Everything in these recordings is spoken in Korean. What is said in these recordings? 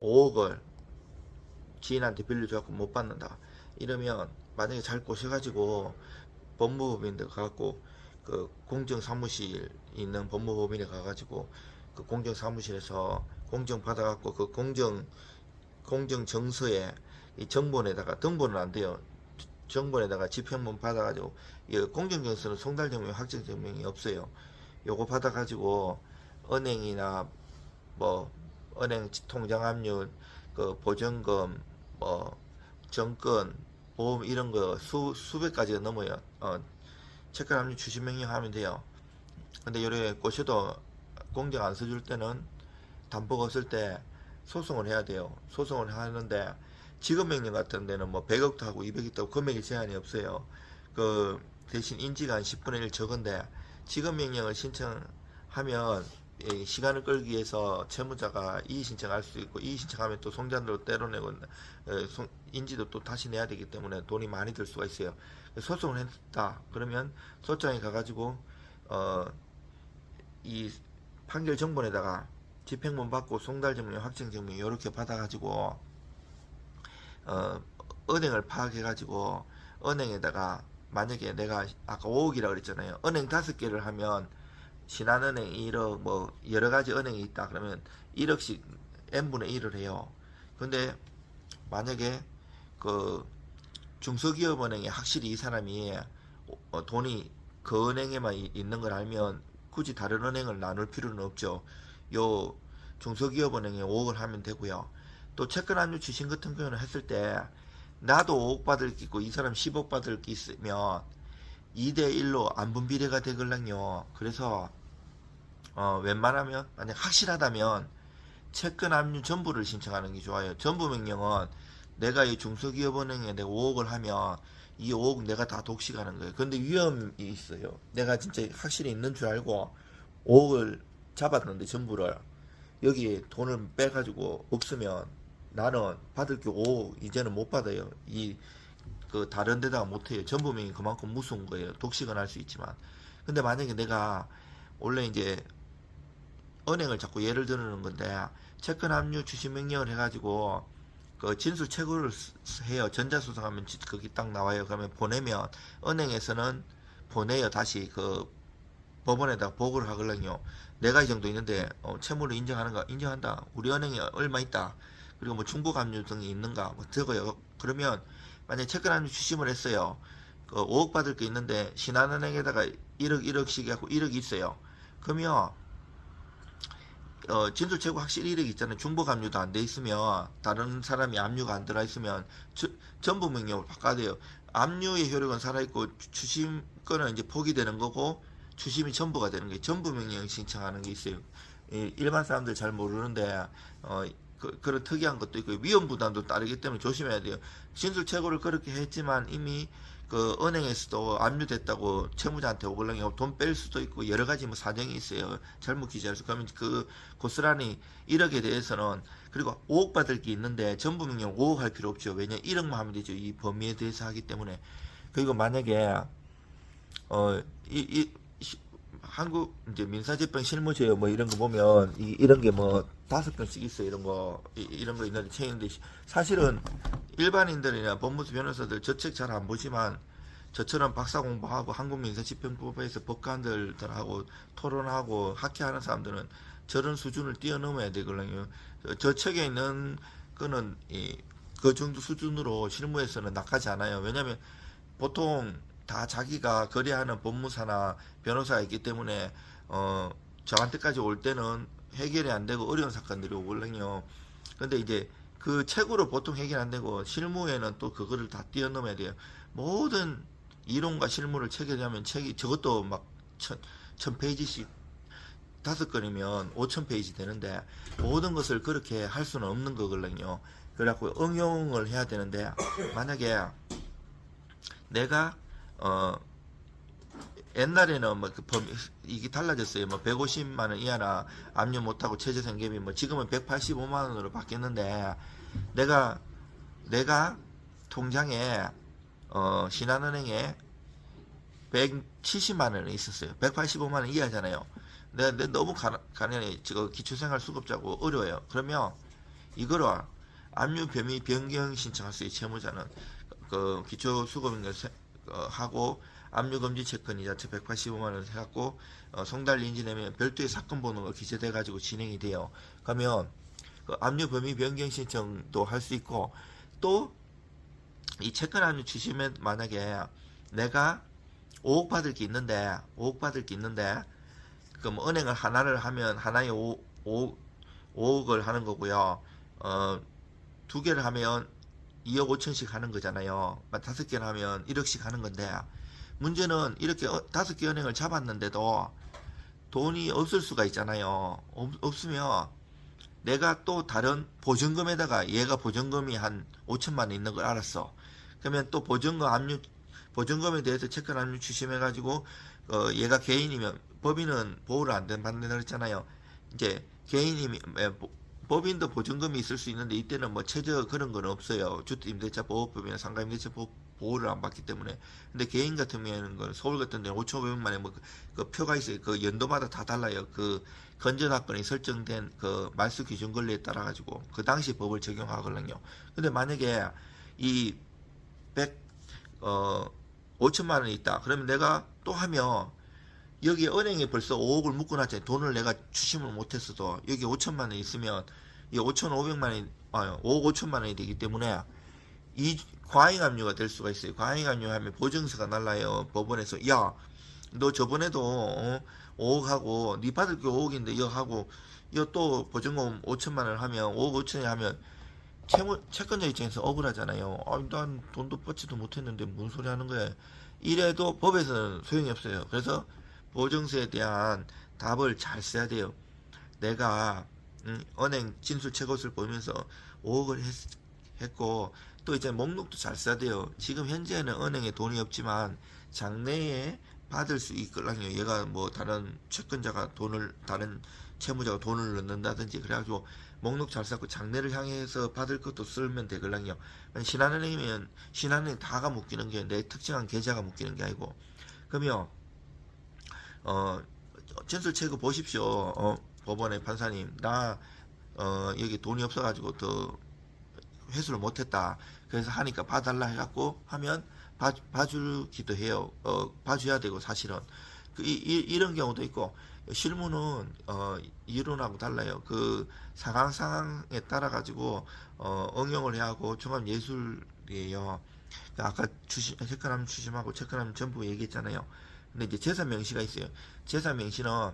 5억을 지인한테 빌려줘갖고 못 받는다. 이러면 만약에 잘 꼬셔가지고 법무법인들 가갖고 그 공정사무실 있는 법무법인에 가가지고 그 공정사무실에서 공정 받아갖고 그 공정정서에 이 정본에다가 등본은 안 돼요. 정본에다가 집행본 받아가지고 이 공정정서는 송달증명 확정증명이 없어요. 요거 받아가지고 은행이나 뭐 은행 통장 압류 그 보증금 뭐 정권 보험 이런 거 수백 가지가 넘어요. 채권 압류 추심 명령 하면 돼요. 근데 요래 꼬셔도 공정 안 써줄 때는 담보가 없을 때 소송을 해야 돼요. 소송을 하는데 지급명령 같은 데는 뭐 100억도 하고 200억도 하고 금액이 제한이 없어요. 그 대신 인지가 한 10분의 1 적은데 지급명령을 신청하면 시간을 끌기 위해서 채무자가 이의 신청할 수 있고 이의 신청하면 또 송잔으로 때려내고 인지도 또 다시 내야 되기 때문에 돈이 많이 들 수가 있어요. 소송을 했다 그러면 소장에 가가지고 이 판결 정본에다가 집행본 받고 송달증명 확정증명 이렇게 받아가지고 은행을 파악해가지고 은행에다가 만약에 내가 아까 5억이라고 그랬잖아요. 은행 5개를 하면 신한은행 1억 뭐 여러가지 은행이 있다 그러면 1억씩 n분의 1을 해요. 근데 만약에 그 중소기업은행에 확실히 이 사람이 돈이 그 은행에만 있는 걸 알면 굳이 다른 은행을 나눌 필요는 없죠. 요 중소기업은행에 5억을 하면 되고요. 또 채권 압류 추심 같은 경우는 했을 때 나도 5억 받을 게 있고 이 사람 10억 받을 게 있으면 2대1로 안분 비례가 되걸랑요. 그래서 웬만하면 만약 확실하다면 채권 압류 전부를 신청하는 게 좋아요. 전부 명령은 내가 이 중소기업은행에 내가 5억을 하면 이 5억 내가 다 독식하는 거예요. 근데 위험이 있어요. 내가 진짜 확실히 있는 줄 알고 5억을 잡았는데 전부를 여기 돈을 빼가지고 없으면 나는 받을 게 5억 이제는 못 받아요. 이 그 다른 데다가 못해요. 전부명이 그만큼 무서운 거예요. 독식은 할 수 있지만. 근데 만약에 내가 원래 이제 은행을 자꾸 예를 드는 건데 채권 압류 추심 명령을 해가지고 그 진술 채굴을 해요. 전자수송하면 거기 딱 나와요. 그러면 보내면 은행에서는 보내요. 다시 그 법원에다 보고를 하거든요. 내가 이 정도 있는데 채무를 인정하는가? 인정한다. 우리 은행에 얼마 있다. 그리고 뭐 중복 압류 등이 있는가? 뭐 적어요. 그러면 만약에 채권 압류 추심을 했어요. 그 5억 받을 게 있는데 신한은행에다가 1억 1억씩 해갖고 1억이 있어요. 그러면 진술 채고 확실히 1억 있잖아요. 중복 압류도 안 돼 있으면 다른 사람이 압류가 안 들어 있으면 전부 명령을 바꿔야 돼요. 압류의 효력은 살아있고 추심 거는 이제 포기되는 거고 추심이 전부가 되는 게 전부 명령 신청하는 게 있어요. 일반 사람들 잘 모르는데 그런 특이한 것도 있고 위험 부담도 따르기 때문에 조심해야 돼요. 진술 채고를 그렇게 했지만 이미 그 은행에서도 압류됐다고 채무자한테 오글렁이 돈 뺄 수도 있고 여러 가지 뭐 사정이 있어요. 잘못 기재해서 그러면 그 고스란히 1억에 대해서는 그리고 5억 받을 게 있는데 전부 명령 5억 할 필요 없죠. 왜냐 1억만 하면 되죠. 이 범위에 대해서 하기 때문에. 그리고 만약에 이 한국 이제 민사재판 실무제요 뭐 이런 거 보면 이런 게 뭐 5건씩 있어요. 이런 거 있는데 책인데 사실은 일반인들이나 법무사 변호사들 저 책 잘 안 보지만 저처럼 박사 공부하고 한국민사집행법에서 법관들하고 토론하고 학회하는 사람들은 저런 수준을 뛰어넘어야 되거든요. 저 책에 있는 거는 그 정도 수준으로 실무에서는 나가지 않아요. 왜냐하면 보통 다 자기가 거래하는 법무사나 변호사가 있기 때문에 저한테까지 올 때는 해결이 안 되고 어려운 사건들이 오거든요. 근데 이제 그 책으로 보통 해결 안 되고 실무에는 또 그거를 다 뛰어넘어야 돼요. 모든 이론과 실무를 체결하면 책이 저것도 막 천 페이지씩 5건이면 5,000페이지 되는데 모든 것을 그렇게 할 수는 없는 거거든요. 그래갖고 응용을 해야 되는데 만약에 내가 옛날에는 뭐 이게 달라졌어요. 뭐 150만 원 이하나 압류 못하고 최저생계비 뭐 지금은 185만 원으로 바뀌었는데 내가 통장에 신한은행에 170만 원이 있었어요. 185만 원 이하잖아요. 내가 너무 가난해. 지금 기초생활 수급자고 어려워요. 그러면 이거를 압류 범위 변경 신청할 수 있어요. 채무자는 그 기초수급인가 하고 압류금지 채권 이자채 185만 원 해갖고 송달 인지 내면 별도의 사건 번호가 기재돼 가지고 진행이 돼요. 그러면 그 압류 범위 변경 신청도 할 수 있고, 또 이 채권 압류 추심에 만약에 내가 5억 받을 게 있는데 그럼 은행을 하나를 하면 하나에 5억을 하는 거고요. 두 개를 하면 2억 5천씩 하는 거잖아요. 5개를 하면 1억씩 하는 건데, 문제는 이렇게 5개 은행을 잡았는데도 돈이 없을 수가 있잖아요. 없으면 내가 또 다른 보증금에다가, 얘가 보증금이 한 5천만 원 있는 걸 알았어. 그러면 또 보증금에 대해서 채권 압류 추심해가지고 얘가 개인이면 법인은 보호를 안 받는다 그랬잖아요. 이제 개인이면 법인도 보증금이 있을 수 있는데, 이때는 뭐 최저 그런 건 없어요. 주택임대차 보호법이나 상가임대차 보호를 안 받기 때문에. 근데 개인 같은 경우에는 서울 같은 데는 5,500만에 그 표가 있어요. 그 연도마다 다 달라요. 그 건전합건이 설정된 그 말소 기준 권리에 따라 가지고 그 당시 법을 적용하거든요. 근데 만약에 이 5천만 원이 있다. 그러면 내가 또 하면 여기 은행에 벌써 5억을 묶어놨잖아요. 돈을 내가 추심을 못했어도 여기 5천만 원 있으면 이 5,500만 원이 5억 5천만 원이 되기 때문에 이 과잉 압류가 될 수가 있어요. 과잉 압류하면 보증서가 날라요. 법원에서 야, 너 저번에도 5억 하고 네 받을 게 5억인데 이거 하고 이거 또 보증금 5천만 원 하면 5억 5천이 하면 채권자 입장에서 억울하잖아요. 난 돈도 받지도 못했는데 뭔 소리 하는 거야. 이래도 법에서는 소용이 없어요. 그래서 보증서에 대한 답을 잘 써야 돼요. 내가 은행 진술 최고수를 보면서 5억을 했고, 또 이제 목록도 잘 써야 돼요. 지금 현재는 은행에 돈이 없지만 장래에 받을 수 있거든요. 얘가 뭐 다른 채권자가 다른 채무자가 돈을 넣는다든지 그래가지고 목록 잘 쌓고 장래를 향해서 받을 것도 쓰면 되거든요. 신한은행이면 신한은행 다가 묶이는 게 내 특정한 계좌가 묶이는 게 아니고. 그러면 진술 체크 보십시오. 법원의 판사님, 나 여기 돈이 없어가지고 더 회수를 못했다. 그래서 하니까 봐달라 해갖고 하면 봐주기도 해요. 봐줘야 되고, 사실은 이런 경우도 있고. 실무는 이론하고 달라요. 그 상황에 따라 가지고 응용을 해야 하고 종합 예술이에요. 아까 채권함 추심하고 채권함 전부 얘기했잖아요. 근데 이제 재산 명시가 있어요. 재산 명시는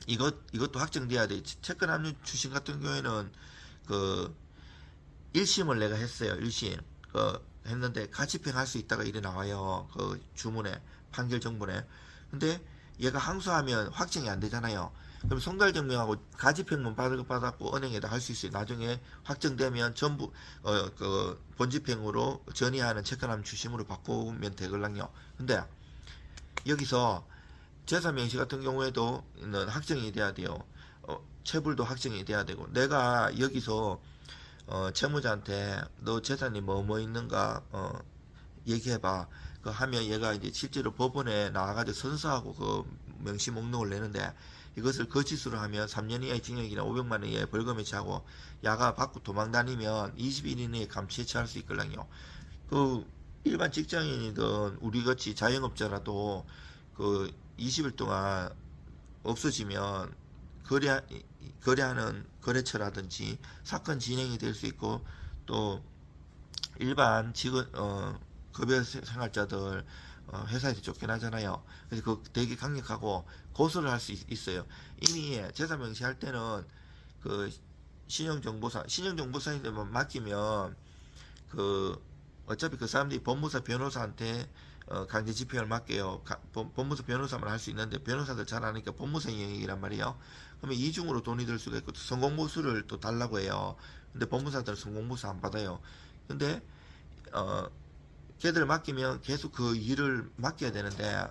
이것도 확정돼야 돼. 채권 압류 추심 같은 경우에는 그 1심을 내가 했어요. 1심 했는데 가집행할 수 있다가 이래 나와요. 그 주문에, 판결 정문에. 근데 얘가 항소하면 확정이 안 되잖아요. 그럼 송달증명하고 가집행만 받았고 은행에다 할 수 있어요. 나중에 확정되면 전부 그 본집행으로 전이하는 채권함 추심으로 바꾸면 되거든요. 근데 여기서 재산 명시 같은 경우에도 확정이 돼야 돼요. 체불도 확정이 돼야 되고, 내가 여기서 채무자한테 너 재산이 뭐 있는가 얘기해봐. 그 하면 얘가 이제 실제로 법원에 나와가지고 선서하고 그 명시 목록을 내는데, 이것을 거짓으로 하면 3년 이하의 징역이나 500만 원 이하의 벌금에 처하고, 야가 받고 도망다니면 20일 이내에 감치에 처할 수 있거든요. 그 일반 직장인이든 우리같이 자영업자라도 그 20일 동안 없어지면 거래하는 거래처라든지 사건 진행이 될 수 있고, 또 일반 직원 급여 생활자들 회사에서 쫓겨나잖아요. 그래서 그 되게 강력하고 고소를 할 수 있어요. 이미 재산 명시할 때는 그 신용정보사한테만 맡기면 어차피 그 사람들이 법무사 변호사한테 강제 집행을 맡겨요. 법무사 변호사만 할 수 있는데 변호사들 잘 아니까 법무사 영역이란 말이에요. 그러면 이중으로 돈이 들 수가 있고, 성공보수를 또 달라고 해요. 근데 법무사들은 성공보수 안 받아요. 근데 걔들 맡기면 계속 그 일을 맡겨야 되는데,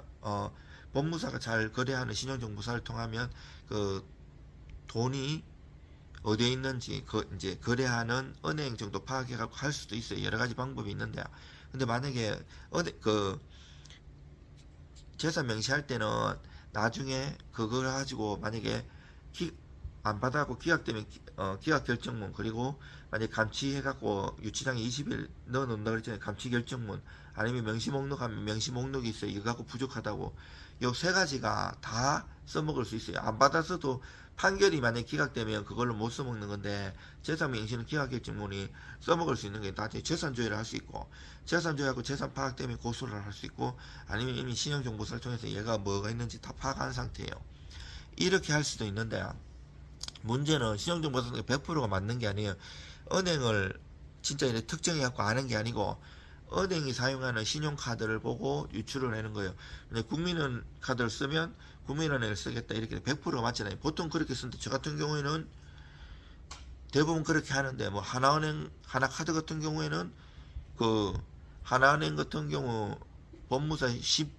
법무사가 잘 거래하는 신용정보사를 통하면 그 돈이 어디에 있는지 이제 거래하는 은행 정도 파악해갖고 할 수도 있어요. 여러 가지 방법이 있는데, 근데 만약에 재산 명시할 때는 나중에 그걸 가지고 만약에 안 받아갖고 기각되면 기각 결정문, 그리고 만약 감치해갖고 유치장에 20일 넣어놓는다 그랬잖아요. 감치 결정문, 아니면 명시 목록 하면 명시 목록이 있어요. 이거 갖고 부족하다고. 요 세 가지가 다 써먹을 수 있어요. 안 받았어도 판결이 만약 기각되면 그걸로 못 써먹는 건데, 재산명시는 기각결정문이 써먹을 수 있는 게 다 재산조회를 할 수 있고, 재산조회하고 재산 파악되면 고소를 할 수 있고, 아니면 이미 신용정보사를 통해서 얘가 뭐가 있는지 다 파악한 상태예요. 이렇게 할 수도 있는데, 문제는 신용정보사가 100%가 맞는 게 아니에요. 은행을 진짜 이렇게 특정해갖고 아는 게 아니고, 은행이 사용하는 신용카드를 보고 유출을 하는 거예요. 근데 국민은 카드를 쓰면 국민은행을 쓰겠다 이렇게 100%가 맞잖아요. 보통 그렇게 쓰는데, 저 같은 경우에는 대부분 그렇게 하는데, 뭐 하나은행, 하나카드 같은 경우에는 그 하나은행 같은 경우 법무사 15,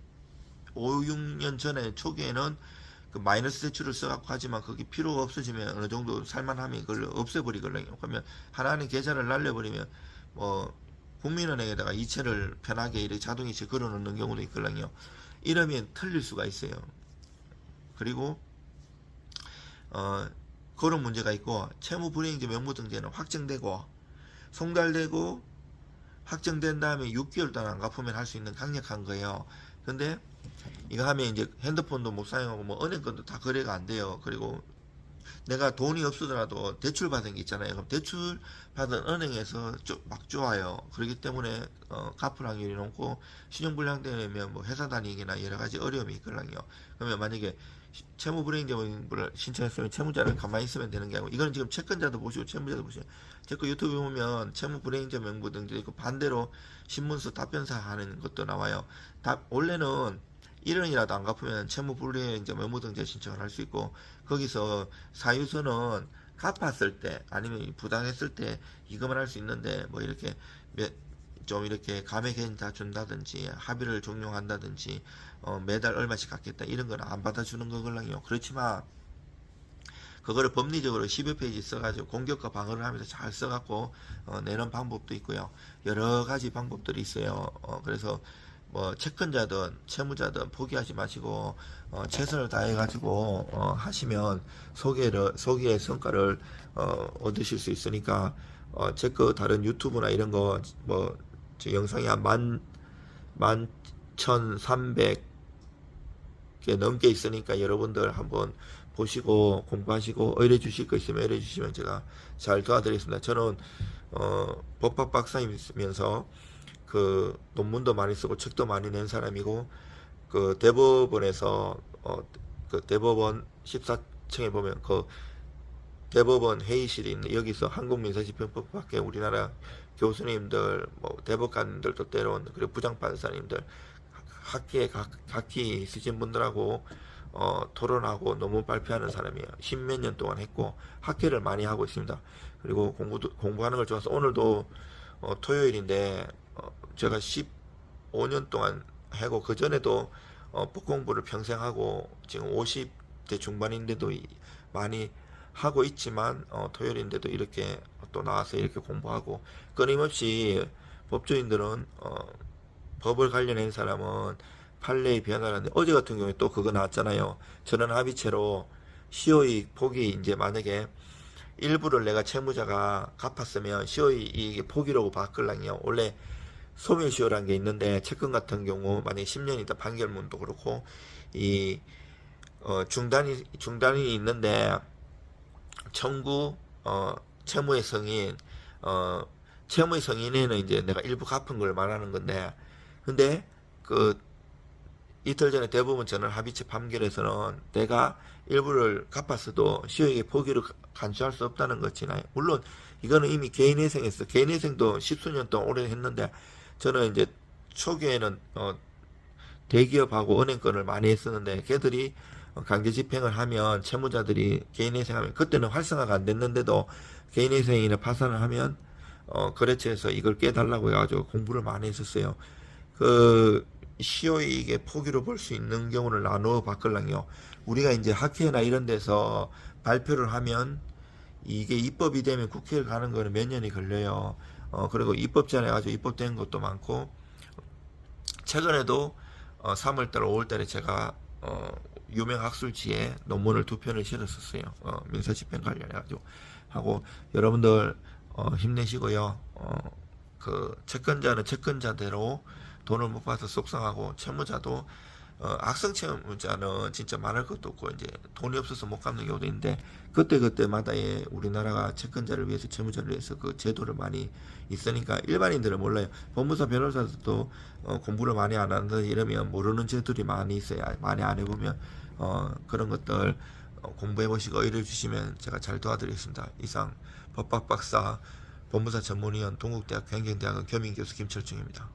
6년 전에 초기에는 그 마이너스 대출을 써갖고 하지만 그게 필요가 없어지면 어느 정도 살만하면 그걸 없애버리거든요. 그러면 하나은행 계좌를 날려버리면 뭐 국민은행에다가 이체를 편하게 이렇게 자동이체 걸어놓는 경우도 있거든요. 이러면 틀릴 수가 있어요. 그리고 그런 문제가 있고, 채무불이행자 명부등재는 확정되고 송달되고 확정된 다음에 6개월 동안 안 갚으면 할 수 있는 강력한 거예요. 근데 이거 하면 이제 핸드폰도 못 사용하고 뭐 은행권도 다 거래가 안 돼요. 그리고 내가 돈이 없으더라도 대출 받은 게 있잖아요. 그럼 대출 받은 은행에서 막 좋아요. 그렇기 때문에 갚을 확률이 높고, 신용불량되면 뭐 회사 다니기나 여러 가지 어려움이 있거든요. 그러면 만약에 채무불이행자를 신청했으면 채무자를 가만히 있으면 되는 게 아니고, 이거는 지금 채권자도 보시고 채무자도 보시고, 제 거 유튜브 보면 채무불이행자 명부 등재 있고, 반대로 신문서 답변사 하는 것도 나와요. 원래는 1원이라도 안 갚으면 채무불이행자 명부등재 신청을 할 수 있고, 거기서 사유서는 갚았을 때 아니면 부당했을 때 이것만 할 수 있는데, 뭐 이렇게 좀 이렇게 감액해인 다 준다든지 합의를 종용한다든지 매달 얼마씩 갚겠다 이런 건 안 받아주는 거거든요. 그렇지만 그거를 법리적으로 10여 페이지 써가지고 공격과 방어를 하면서 잘 써갖고 내는 방법도 있고요. 여러 가지 방법들이 있어요. 그래서 뭐 채권자든 채무자든 포기하지 마시고 최선을 다해가지고 하시면 소기의 성과를 얻으실 수 있으니까, 제 거 다른 유튜브나 이런 거 뭐 영상이 한 11,300개 넘게 있으니까 여러분들 한번 보시고 공부하시고 의뢰 주실 거 있으면 의뢰 주시면 제가 잘 도와드리겠습니다. 저는 법학 박사이면서 그 논문도 많이 쓰고 책도 많이 낸 사람이고, 그 대법원에서 그 대법원 14층에 보면 그 대법원 회의실이 있는, 여기서 한국민사집행법학회 우리나라 교수님들, 뭐 대법관들도 때론, 그리고 부장판사님들, 학기에 각기 있으신 분들하고 토론하고 논문 발표하는 사람이에요. 십몇 년 동안 했고 학회를 많이 하고 있습니다. 그리고 공부하는 걸 좋아서, 오늘도 토요일인데 제가 15년 동안 하고, 그 전에도 법 공부를 평생 하고 지금 50대 중반인데도 많이 하고 있지만, 토요일인데도 이렇게 또 나와서 이렇게 공부하고, 끊임없이 법조인들은 법을 관련한 사람은 판례의 변화라는데, 어제 같은 경우에 또 그거 나왔잖아요. 전원합의체로 시효이익 폭이 이제 만약에 일부를 내가 채무자가 갚았으면 시효이익의 폭이라고 바꾸려면, 원래 소멸시효라는 게 있는데, 채권 같은 경우 만약에 10년이다 판결문도 그렇고 이 중단이 있는데, 청구 채무의 성인, 채무의 성인에는 이제 내가 일부 갚은 걸 말하는 건데, 근데 그 이틀 전에 대법원 전원합의체 판결에서는 내가 일부를 갚았어도 시효이익의 포기를 간주할 수 없다는 것이나요. 물론 이거는 이미 개인회생했어. 개인회생도 십수년 동안 오래 했는데, 저는 이제 초기에는 대기업하고 은행권을 많이 했었는데, 걔들이 강제 집행을 하면, 채무자들이 개인회생하면, 그때는 활성화가 안 됐는데도 개인회생이나 파산을 하면 거래처에서 이걸 깨달라고 해가지고 공부를 많이 했었어요. 그 시효이익의 포기로 볼 수 있는 경우를 나누어 바꾸려면, 우리가 이제 학회나 이런 데서 발표를 하면 이게 입법이 되면 국회를 가는 거는 몇 년이 걸려요. 그리고 입법전에 가지고 입법된 것도 많고, 최근에도 3월달, 5월달에 제가 유명 학술지에 논문을 2편을 실었었어요. 민사집행 관련해가지고 하고 여러분들 힘내시고요. 그 채권자는 채권자대로 돈을 못 받아서 속상하고 채무자도 악성 채무자는 진짜 말할 것도 없고 이제 돈이 없어서 못 갚는 경우도 있는데 그때마다 우리나라가 채권자를 위해서 채무자를 위해서 그 제도를 많이 있으니까 일반인들은 몰라요. 법무사 변호사들도 공부를 많이 안 한다 이러면 모르는 제도들이 많이 있어요. 많이 안 해보면 그런 것들 공부해 보시고 의뢰 주시면 제가 잘 도와드리겠습니다. 이상 법학박사 법무사 전문위원 동국대학 행정대학원 겸임교수 김철중입니다.